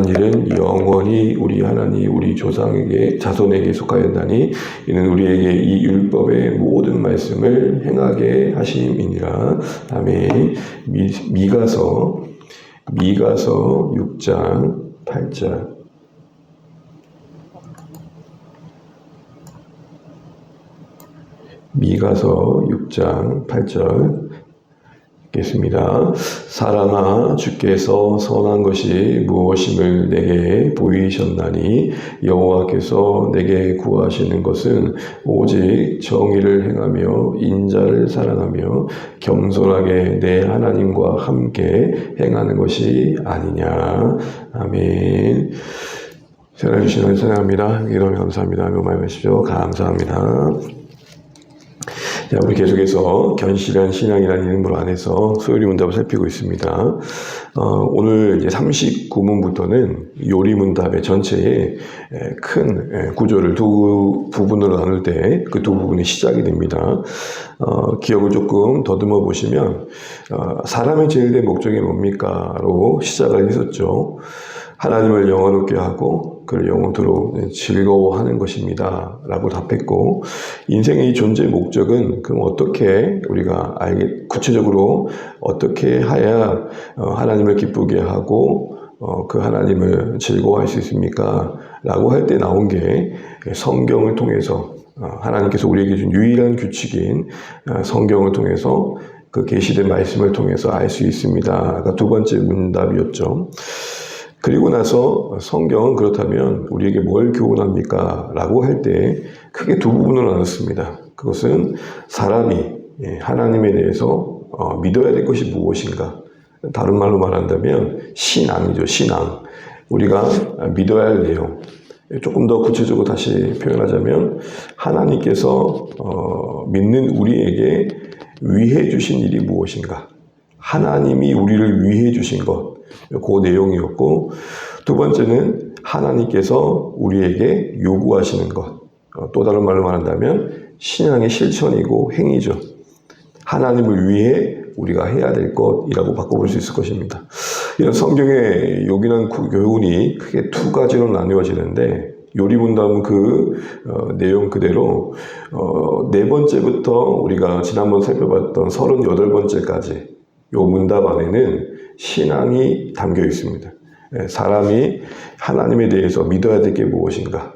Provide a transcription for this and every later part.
일은 영원히 우리 하나님 우리 조상에게 자손에게 속하였나니 이는 우리에게 이 율법의 모든 말씀을 행하게 하심이니라. 아멘. 미가서 6장 8절. 미가서 6장 8절 읽겠습니다. 사람아, 주께서 선한 것이 무엇임을 내게 보이셨나니 여호와께서 내게 구하시는 것은 오직 정의를 행하며 인자를 사랑하며 겸손하게 내 하나님과 함께 행하는 것이 아니냐. 아멘. 사랑해 주시는 사랑합니다. 기도하며 감사합니다. 말씀하십시오. 감사합니다. 자, 우리 계속해서 견실한 신앙이라는 이름으로 안에서 소요리 문답을 살피고 있습니다. 오늘 이제 39문부터는 요리 문답의 전체의 큰 구조를 두 부분으로 나눌 때 그 두 부분이 시작이 됩니다. 기억을 조금 더듬어 보시면 사람의 제일된 목적이 뭡니까?로 시작을 했었죠. 하나님을 영원롭게 하고 그를 영원토록 즐거워하는 것입니다 라고 답했고, 인생의 이 존재의 목적은 그럼 어떻게 우리가 구체적으로 어떻게 해야 하나님을 기쁘게 하고 그 하나님을 즐거워할 수 있습니까? 라고 할 때 나온 게 성경을 통해서 하나님께서 우리에게 준 유일한 규칙인 성경을 통해서 그 계시된 말씀을 통해서 알 수 있습니다. 두 번째 문답이었죠. 그리고 나서 성경은 그렇다면 우리에게 뭘 교훈합니까? 라고 할 때 크게 두 부분으로 나눴습니다. 그것은 사람이 하나님에 대해서 믿어야 될 것이 무엇인가? 다른 말로 말한다면 신앙이죠. 신앙. 우리가 믿어야 할 내용. 조금 더 구체적으로 다시 표현하자면 하나님께서 믿는 우리에게 위해 주신 일이 무엇인가? 하나님이 우리를 위해 주신 것. 그 내용이었고, 두 번째는 하나님께서 우리에게 요구하시는 것. 또 다른 말로 말한다면 신앙의 실천이고 행위죠. 하나님을 위해 우리가 해야 될 것이라고 바꿔볼 수 있을 것입니다. 이런 성경의 요긴한 교훈이 크게 두 가지로 나누어지는데, 요리 문답은 그 내용 그대로 네 번째부터 우리가 지난번 살펴봤던 38번째까지 요 문답 안에는 신앙이 담겨 있습니다. 사람이 하나님에 대해서 믿어야 될 게 무엇인가?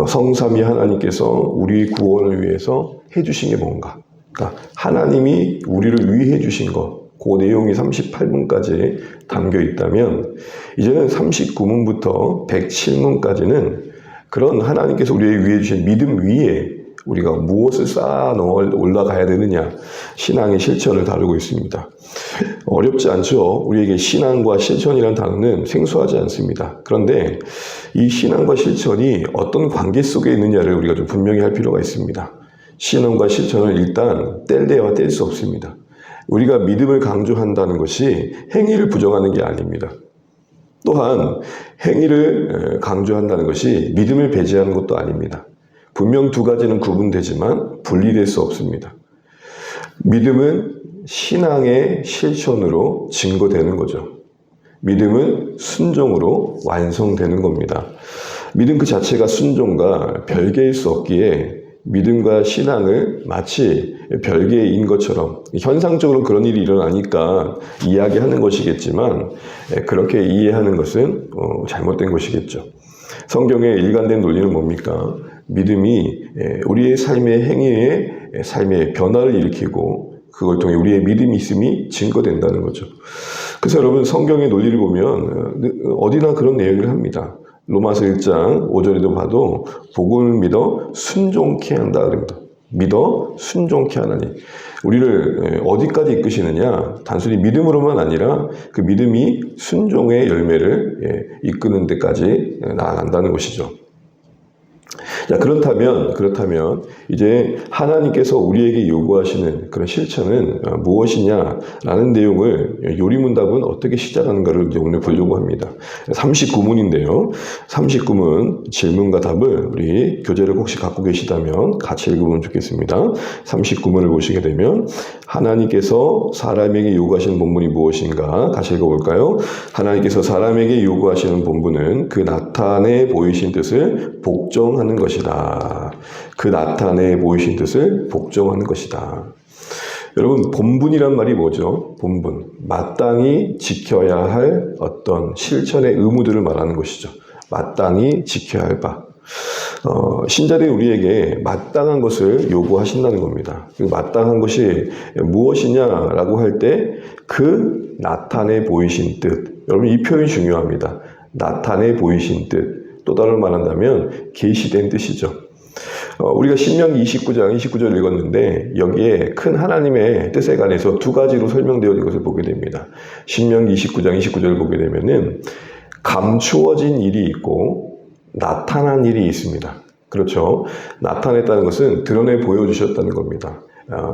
성삼위 하나님께서 우리 구원을 위해서 해주신 게 뭔가? 그러니까 하나님이 우리를 위해 주신 것, 그 내용이 38문까지 담겨 있다면, 이제는 39문부터 107문까지는 그런 하나님께서 우리에게 위해 주신 믿음 위에 우리가 무엇을 쌓아 넣어 올라가야 되느냐, 신앙의 실천을 다루고 있습니다. 어렵지 않죠. 우리에게 신앙과 실천이라는 단어는 생소하지 않습니다. 그런데 이 신앙과 실천이 어떤 관계 속에 있느냐를 우리가 좀 분명히 할 필요가 있습니다. 신앙과 실천은 일단 뗄래야 뗄 수 없습니다. 우리가 믿음을 강조한다는 것이 행위를 부정하는 게 아닙니다. 또한 행위를 강조한다는 것이 믿음을 배제하는 것도 아닙니다. 분명 두 가지는 구분되지만 분리될 수 없습니다. 믿음은 신앙의 실천으로 증거되는 거죠. 믿음은 순종으로 완성되는 겁니다. 믿음 그 자체가 순종과 별개일 수 없기에 믿음과 신앙을 마치 별개인 것처럼, 현상적으로 그런 일이 일어나니까 이야기하는 것이겠지만 그렇게 이해하는 것은 잘못된 것이겠죠. 성경의 일관된 논리는 뭡니까? 믿음이 우리의 삶의 행위에 삶의 변화를 일으키고 그걸 통해 우리의 믿음이 있음이 증거된다는 거죠. 그래서 여러분, 성경의 논리를 보면 어디나 그런 내용을 합니다. 로마서 1장 5절에도 봐도 복음을 믿어 순종케 한다 그럽니다. 믿어 순종케 하나니. 우리를 어디까지 이끄시느냐? 단순히 믿음으로만 아니라 그 믿음이 순종의 열매를 이끄는 데까지 나아간다는 것이죠. 자, 그렇다면 이제 하나님께서 우리에게 요구하시는 그런 실천은 무엇이냐라는 내용을 요리문답은 어떻게 시작하는가를 이제 오늘 보려고 합니다. 39문인데요. 39문 질문과 답을 우리 교재를 혹시 갖고 계시다면 같이 읽으면 좋겠습니다. 39문을 보시게 되면 하나님께서 사람에게 요구하시는 본분이 무엇인가 같이 읽어볼까요? 하나님께서 사람에게 요구하시는 본분은 그 나타내 보이신 뜻을 복종하는 것이다. 그 나타내 보이신 뜻을 복종하는 것이다. 여러분, 본분이란 말이 뭐죠? 본분. 마땅히 지켜야 할 어떤 실천의 의무들을 말하는 것이죠. 마땅히 지켜야 할 바. 신자들이 우리에게 마땅한 것을 요구하신다는 겁니다. 마땅한 것이 무엇이냐라고 할 때 그 나타내 보이신 뜻. 여러분, 이 표현이 중요합니다. 나타내 보이신 뜻. 또 다른 말 한다면 계시된 뜻이죠. 우리가 신명기 29절 읽었는데 여기에 큰 하나님의 뜻에 관해서 두 가지로 설명되어 있는 것을 보게 됩니다. 신명기 29절 보게 되면은 감추어진 일이 있고 나타난 일이 있습니다. 그렇죠. 나타냈다는 것은 드러내 보여주셨다는 겁니다.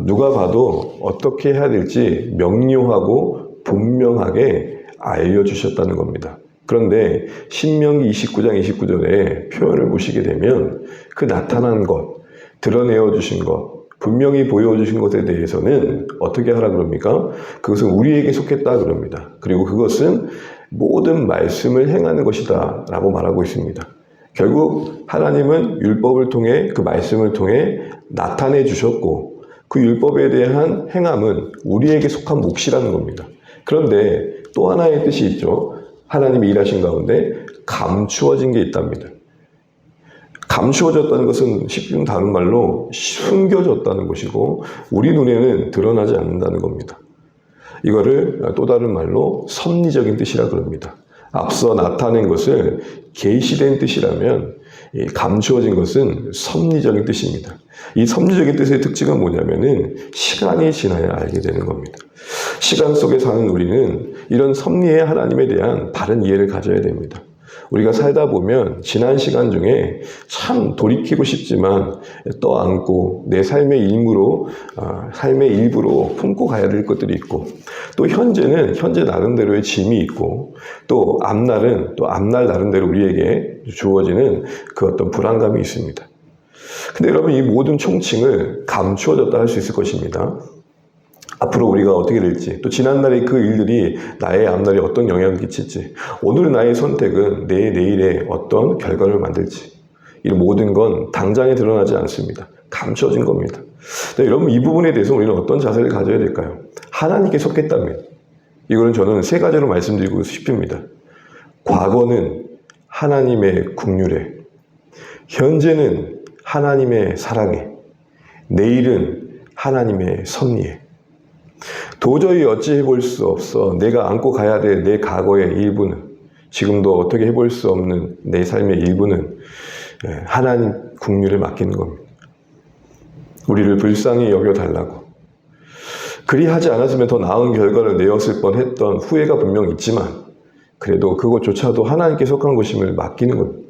누가 봐도 어떻게 해야 될지 명료하고 분명하게 알려주셨다는 겁니다. 그런데 신명기 29절의 표현을 보시게 되면 그 나타난 것, 드러내어 주신 것, 분명히 보여주신 것에 대해서는 어떻게 하라 그럽니까? 그것은 우리에게 속했다 그럽니다. 그리고 그것은 모든 말씀을 행하는 것이다 라고 말하고 있습니다. 결국 하나님은 율법을 통해 그 말씀을 통해 나타내 주셨고 그 율법에 대한 행함은 우리에게 속한 몫이라는 겁니다. 그런데 또 하나의 뜻이 있죠. 하나님이 일하신 가운데 감추어진 게 있답니다. 감추어졌다는 것은 쉽게 다른 말로 숨겨졌다는 것이고 우리 눈에는 드러나지 않는다는 겁니다. 이거를 또 다른 말로 섭리적인 뜻이라 그럽니다. 앞서 나타낸 것을 계시된 뜻이라면 감추어진 것은 섭리적인 뜻입니다. 이 섭리적인 뜻의 특징은 뭐냐면은 시간이 지나야 알게 되는 겁니다. 시간 속에 사는 우리는 이런 섭리의 하나님에 대한 바른 이해를 가져야 됩니다. 우리가 살다 보면 지난 시간 중에 참 돌이키고 싶지만 떠안고 내 삶의 일부로 품고 가야 될 것들이 있고 또 현재는 현재 나름대로의 짐이 있고 또 앞날은 또 앞날 나름대로 우리에게 주어지는 그 어떤 불안감이 있습니다. 근데 여러분 이 모든 총칭을 감추어졌다 할 수 있을 것입니다. 앞으로 우리가 어떻게 될지, 또 지난날의 그 일들이 나의 앞날에 어떤 영향을 끼칠지, 오늘 나의 선택은 내 내일에 어떤 결과를 만들지, 이 모든 건 당장에 드러나지 않습니다. 감춰진 겁니다. 여러분 이 부분에 대해서 우리는 어떤 자세를 가져야 될까요? 하나님께 속했다면, 이거는 저는 세 가지로 말씀드리고 싶습니다. 과거는 하나님의 긍휼에, 현재는 하나님의 사랑에, 내일은 하나님의 섭리에. 도저히 어찌 해볼 수 없어 내가 안고 가야 될 내 과거의 일부는, 지금도 어떻게 해볼 수 없는 내 삶의 일부는 하나님 긍휼에 맡기는 겁니다. 우리를 불쌍히 여겨달라고. 그리하지 않았으면 더 나은 결과를 내었을 뻔했던 후회가 분명 있지만 그래도 그것조차도 하나님께 속한 것임을 맡기는 겁니다.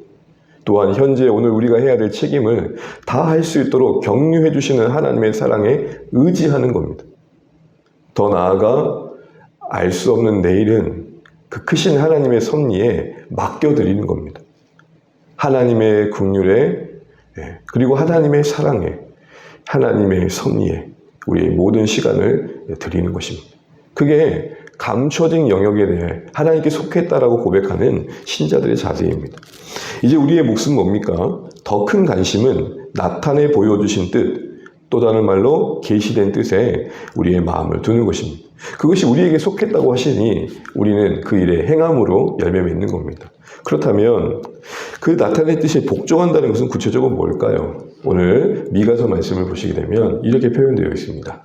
또한 현재 오늘 우리가 해야 될 책임을 다 할 수 있도록 격려해 주시는 하나님의 사랑에 의지하는 겁니다. 더 나아가 알 수 없는 내일은 그 크신 하나님의 섭리에 맡겨드리는 겁니다. 하나님의 긍휼에 그리고 하나님의 사랑에 하나님의 섭리에 우리의 모든 시간을 드리는 것입니다. 그게 감춰진 영역에 대해 하나님께 속했다라고 고백하는 신자들의 자세입니다. 이제 우리의 몫은 뭡니까? 더 큰 관심은 나타내 보여주신 뜻, 또 다른 말로 계시된 뜻에 우리의 마음을 두는 것입니다. 그것이 우리에게 속했다고 하시니 우리는 그 일의 행함으로 열매 맺는 겁니다. 그렇다면 그 나타낸 뜻에 복종한다는 것은 구체적으로 뭘까요? 오늘 미가서 말씀을 보시게 되면 이렇게 표현되어 있습니다.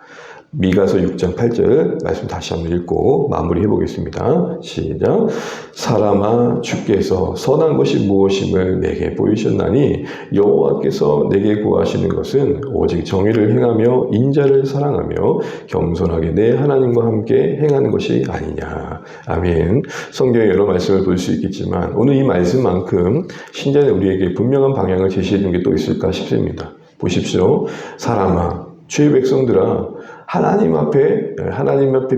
미가서 6장 8절 말씀 다시 한번 읽고 마무리해 보겠습니다. 시작. 사람아 주께서 선한 것이 무엇임을 내게 보이셨나니 여호와께서 내게 구하시는 것은 오직 정의를 행하며 인자를 사랑하며 겸손하게 내 하나님과 함께 행하는 것이 아니냐. 아멘. 성경에 여러 말씀을 볼 수 있겠지만 오늘 이 말씀만큼 신자는 우리에게 분명한 방향을 제시해 준 게 또 있을까 싶습니다. 보십시오. 사람아 주의 백성들아 하나님 앞에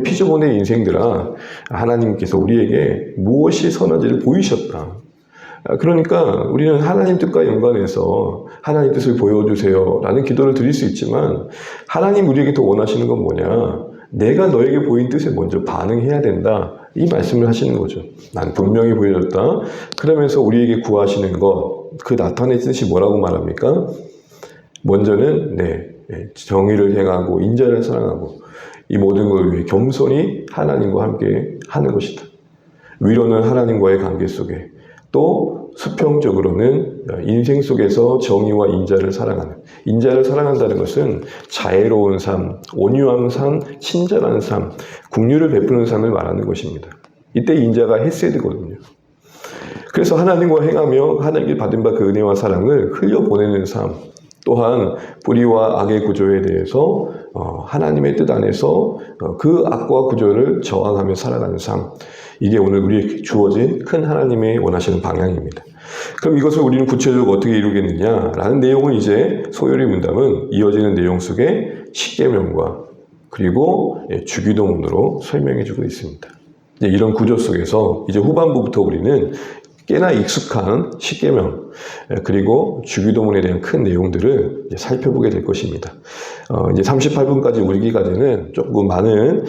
피조본의 인생들아 하나님께서 우리에게 무엇이 선한지를 보이셨다. 그러니까 우리는 하나님 뜻과 연관해서 하나님 뜻을 보여주세요 라는 기도를 드릴 수 있지만 하나님 우리에게 더 원하시는 건 뭐냐? 내가 너에게 보인 뜻에 먼저 반응해야 된다. 이 말씀을 하시는 거죠. 난 분명히 보여줬다. 그러면서 우리에게 구하시는 것, 그 나타낸 뜻이 뭐라고 말합니까? 먼저는 정의를 행하고 인자를 사랑하고 이 모든 걸 위해 겸손히 하나님과 함께 하는 것이다. 위로는 하나님과의 관계 속에 또 수평적으로는 인생 속에서 정의와 인자를 사랑하는, 인자를 사랑한다는 것은 자애로운 삶, 온유한 삶, 친절한 삶, 긍휼을 베푸는 삶을 말하는 것입니다. 이때 인자가 헤세드거든요. 그래서 하나님과 행하며 하나님께 받은 바 그 은혜와 사랑을 흘려보내는 삶, 또한 불의와 악의 구조에 대해서 하나님의 뜻 안에서 그 악과 구조를 저항하며 살아가는 삶, 이게 오늘 우리에게 주어진 큰 하나님의 원하시는 방향입니다. 그럼 이것을 우리는 구체적으로 어떻게 이루겠느냐라는 내용을 이제 소요리 문답은 이어지는 내용 속에 십계명과 그리고 주기도문으로 설명해 주고 있습니다. 이런 구조 속에서 이제 후반부부터 우리는 꽤나 익숙한 십계명 그리고 주기도문에 대한 큰 내용들을 이제 살펴보게 될 것입니다. 이제 38분까지 우리기까지는 조금 많은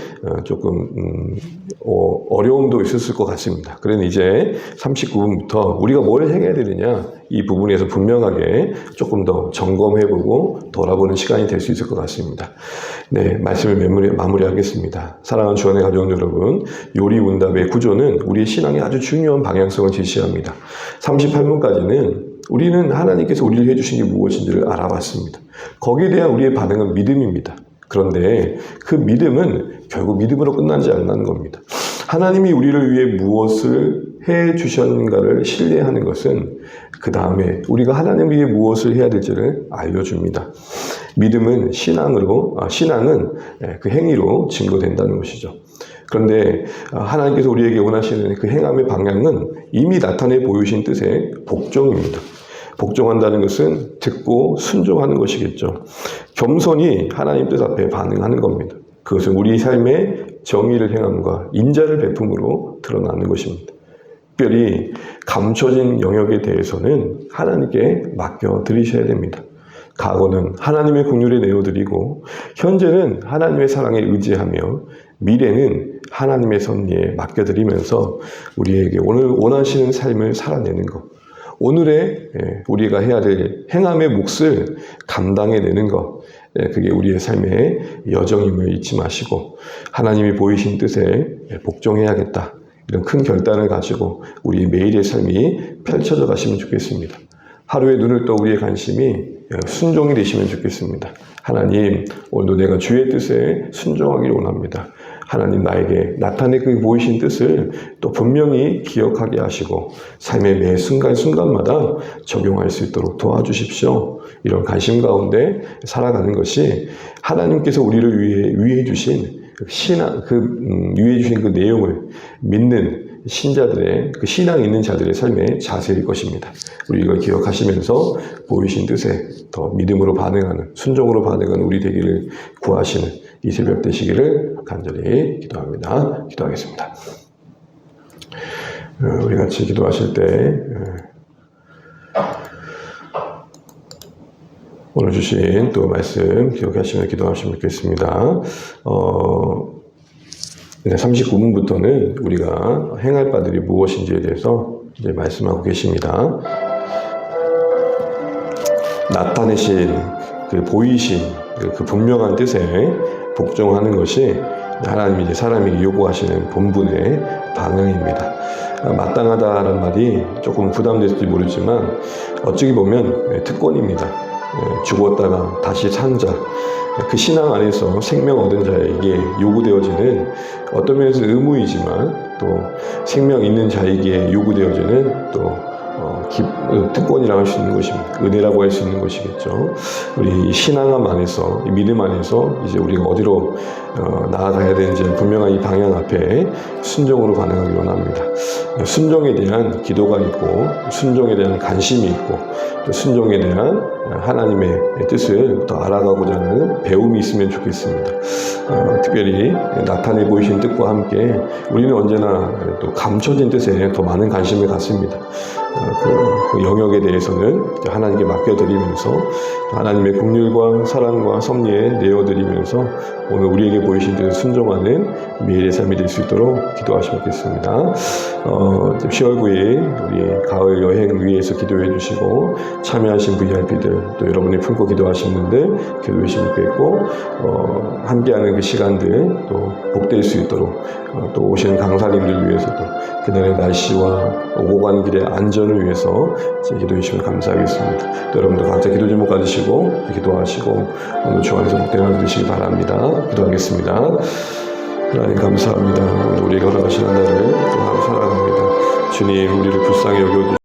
어려움도 있었을 것 같습니다. 그래서 이제 39분부터 우리가 뭘 행해야 되느냐 이 부분에서 분명하게 조금 더 점검해보고 돌아보는 시간이 될 수 있을 것 같습니다. 네, 말씀을 마무리하겠습니다. 사랑하는 주안의 가족 여러분, 요리문답의 구조는 우리의 신앙의 아주 중요한 방향성을 제시합니다. 38분까지는 우리는 하나님께서 우리를 해주신 게 무엇인지를 알아봤습니다. 거기에 대한 우리의 반응은 믿음입니다. 그런데 그 믿음은 결국 믿음으로 끝나지 않는 겁니다. 하나님이 우리를 위해 무엇을 해 주셨는가를 신뢰하는 것은 그 다음에 우리가 하나님을 위해 무엇을 해야 될지를 알려줍니다. 믿음은 신앙은 그 행위로 증거된다는 것이죠. 그런데 하나님께서 우리에게 원하시는 그 행함의 방향은 이미 나타내 보이신 뜻의 복종입니다. 복종한다는 것은 듣고 순종하는 것이겠죠. 겸손히 하나님 뜻 앞에 반응하는 겁니다. 그것은 우리 삶의 정의를 행함과 인자를 베품으로 드러나는 것입니다. 특별히 감춰진 영역에 대해서는 하나님께 맡겨드리셔야 됩니다. 과거는 하나님의 긍휼에 내어드리고 현재는 하나님의 사랑에 의지하며 미래는 하나님의 섭리에 맡겨드리면서 우리에게 오늘 원하시는 삶을 살아내는 것, 오늘의 우리가 해야 될 행함의 몫을 감당해내는 것, 그게 우리의 삶의 여정임을 잊지 마시고 하나님이 보이신 뜻에 복종해야겠다. 이런 큰 결단을 가지고 우리 매일의 삶이 펼쳐져 가시면 좋겠습니다. 하루에 눈을 떠 우리의 관심이 순종이 되시면 좋겠습니다. 하나님, 오늘도 내가 주의 뜻에 순종하기를 원합니다. 하나님 나에게 나타내 그 보이신 뜻을 또 분명히 기억하게 하시고 삶의 매 순간순간마다 적용할 수 있도록 도와주십시오. 이런 관심 가운데 살아가는 것이 하나님께서 우리를 위해 주신 신앙, 위해 주신 그 내용을 믿는 신자들의 그 신앙 있는 자들의 삶의 자세일 것입니다. 우리 이걸 기억하시면서 보이신 뜻에 더 믿음으로 반응하는, 순종으로 반응하는 우리 되기를 구하시는 이 새벽 되시기를 간절히 기도합니다. 기도하겠습니다. 우리 같이 기도하실 때 오늘 주신 또 말씀 기억하시며 기도하시면 좋겠습니다. 39분부터는 우리가 행할 바들이 무엇인지에 대해서 이제 말씀하고 계십니다. 나타내신 그 보이신 그 분명한 뜻에 복종하는 것이 하나님이 이제 사람에게 요구하시는 본분의 반응입니다. 마땅하다라는 말이 조금 부담될지 모르지만 어찌 보면 특권입니다. 죽었다가 다시 산 자, 그 신앙 안에서 생명 얻은 자에게 요구되어지는 어떤 면에서 의무이지만 또 생명 있는 자에게 요구되어지는 또 특권이라고 할 수 있는 것입니다. 은혜라고 할 수 있는 것이겠죠. 우리 신앙함 안에서, 이 믿음 안에서 이제 우리가 어디로 나아가야 되는지 분명한 이 방향 앞에 순종으로 반응하기 원합니다. 순종에 대한 기도가 있고, 순종에 대한 관심이 있고, 또 순종에 대한 하나님의 뜻을 더 알아가고자 하는 배움이 있으면 좋겠습니다. 특별히 나타내 보이신 뜻과 함께 우리는 언제나 또 감춰진 뜻에 더 많은 관심을 갖습니다. 그 영역에 대해서는 하나님께 맡겨드리면서 하나님의 긍휼과 사랑과 섭리에 내어드리면서 오늘 우리에게 보이신 뜻을 순종하는 매일의 삶이 될 수 있도록 기도하시면 좋겠습니다. 10월 9일 우리 가을 여행 위해서 기도해 주시고 참여하신 VIP들 또 여러분이 품고 기도하신 분들 기도해 주시면 좋겠고 함께하는 그 시간들 또 복될 수 있도록 또 오시는 강사님들 위해서도 그날의 날씨와 오고 가는 길의 안전을 위해서 기도해 주시면 감사하겠습니다. 또 여러분도 각자 기도 제목 가지시고 기도하시고 오늘 주 안에서 복된 하루 되시기 바랍니다. 기도하겠습니다. 하나님 감사합니다. 오늘 우리가 허락하신 하나를 또 하루 살아갑니다. 주님 우리를 불쌍히 여겨주시고